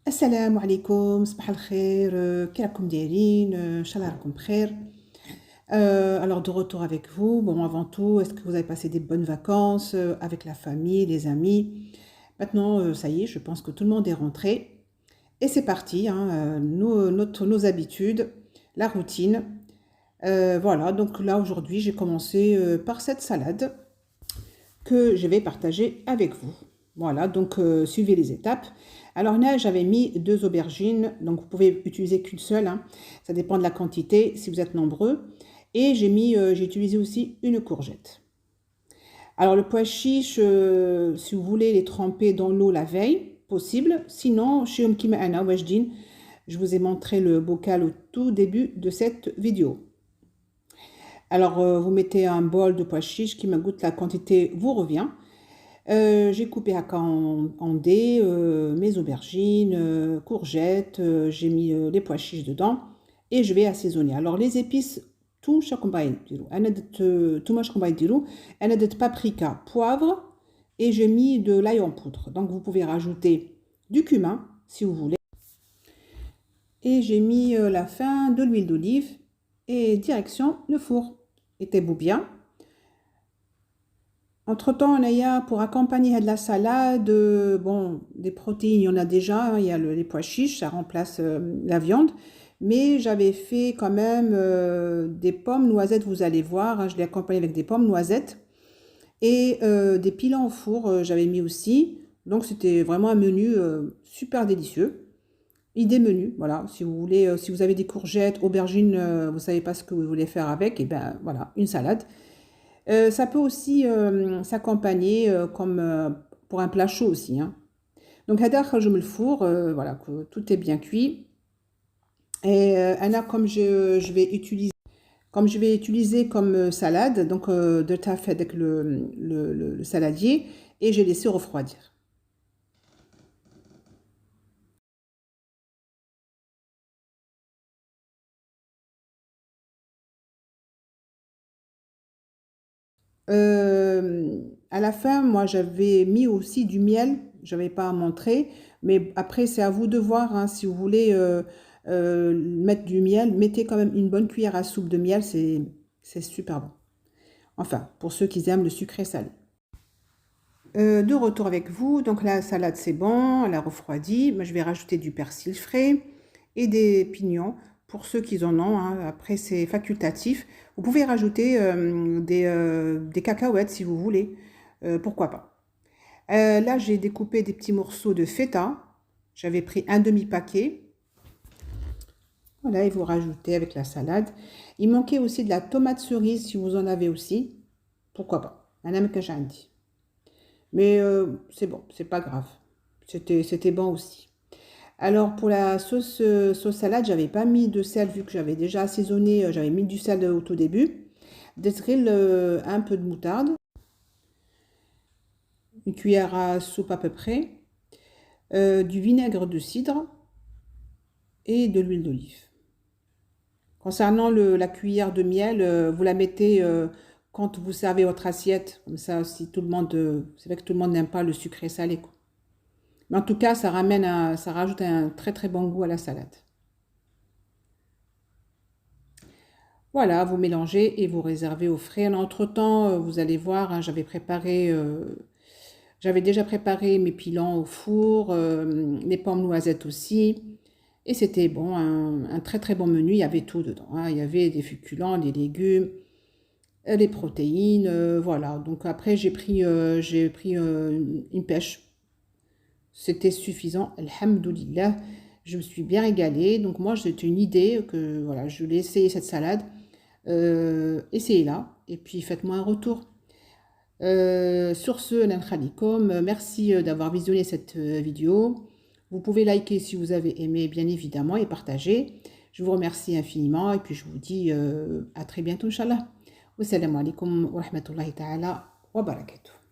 Assalamu alaikum, صباح الخير, كي راكم دايرين, إن شاء الله راكم بخير. Alors de retour avec vous. Bon, avant tout, est-ce que vous avez passé des bonnes vacances avec la famille, les amis? Maintenant, ça y est, je pense que tout le monde est rentré. Et c'est parti, hein, nos habitudes, la routine. Voilà, donc là aujourd'hui, j'ai commencé par cette salade que je vais partager avec vous. Voilà, donc suivez les étapes. Alors là, j'avais mis 2 aubergines, donc vous pouvez utiliser qu'une seule, hein. Ça dépend de la quantité si vous êtes nombreux. Et j'ai utilisé aussi une courgette. Alors le pois chiche, si vous voulez les tremper dans l'eau la veille, possible. Sinon, chez Mkima Wajdin, je vous ai montré le bocal au tout début de cette vidéo. Alors vous mettez un bol de pois chiche qui me goûte la quantité vous revient. J'ai coupé en dés mes aubergines, courgettes, j'ai mis les pois chiches dedans et je vais assaisonner. Alors les épices, tout chaque paprika, poivre et j'ai mis de l'ail en poudre. Donc vous pouvez rajouter du cumin si vous voulez. Et j'ai mis la fin de l'huile d'olive et direction le four. Était-vous bien? Entre-temps, on a pour accompagner de la salade, bon, des protéines, il y en a déjà, hein, il y a les pois chiches, ça remplace la viande. Mais j'avais fait quand même des pommes noisettes, vous allez voir, hein, je l'ai accompagné avec des pommes noisettes. Et des pilons au four, j'avais mis aussi. Donc c'était vraiment un menu super délicieux. Idée menu, voilà, si vous voulez, si vous avez des courgettes, aubergines, vous ne savez pas ce que vous voulez faire avec, et ben voilà, une salade. Ça peut aussi s'accompagner comme pour un plat chaud aussi, hein. Donc, je mets le four, voilà, que tout est bien cuit. Et Anna, comme je vais utiliser comme salade, donc de taf avec le saladier, et j'ai laissé refroidir. À la fin, moi, j'avais mis aussi du miel. Je n'avais pas à montrer. Mais après, c'est à vous de voir, hein. Si vous voulez mettre du miel, mettez quand même une bonne cuillère à soupe de miel. C'est super bon. Enfin, pour ceux qui aiment le sucré salé. De retour avec vous. Donc la salade, c'est bon. Elle a refroidi. Moi, je vais rajouter du persil frais et des pignons pour ceux qui en ont, hein. Après, c'est facultatif. Vous pouvez rajouter des cacahuètes si vous voulez. Pourquoi pas. Là, j'ai découpé des petits morceaux de feta. J'avais pris un demi-paquet. Voilà, et vous rajoutez avec la salade. Il manquait aussi de la tomate cerise si vous en avez aussi. Pourquoi pas. Un que j'ai dit. Mais c'est bon, c'est pas grave. C'était bon aussi. Alors pour la sauce salade, j'avais pas mis de sel vu que j'avais déjà assaisonné, j'avais mis du sel au tout début. D'esril, un peu de moutarde, une cuillère à soupe à peu près, du vinaigre de cidre et de l'huile d'olive. Concernant la cuillère de miel, vous la mettez quand vous servez votre assiette, comme ça si tout le monde, c'est vrai que tout le monde n'aime pas le sucré salé, quoi. Mais en tout cas, ça rajoute un très très bon goût à la salade. Voilà, vous mélangez et vous réservez au frais. Entre-temps, vous allez voir, hein, j'avais déjà préparé mes pilons au four, mes pommes noisettes aussi. Et c'était bon, un très très bon menu. Il y avait tout dedans, hein. Il y avait des féculents, des légumes, les protéines, voilà. Donc après, j'ai pris une pêche. C'était suffisant, alhamdoulilah. Je me suis bien régalée. Donc moi, c'était une idée que voilà, je voulais essayer cette salade. Essayez-la et puis faites-moi un retour. Sur ce, merci d'avoir visionné cette vidéo. Vous pouvez liker si vous avez aimé, bien évidemment, et partager. Je vous remercie infiniment et puis je vous dis à très bientôt, Inch'Allah. Wassalamu alaikum wa rahmatullahi ta'ala wa barakatuh.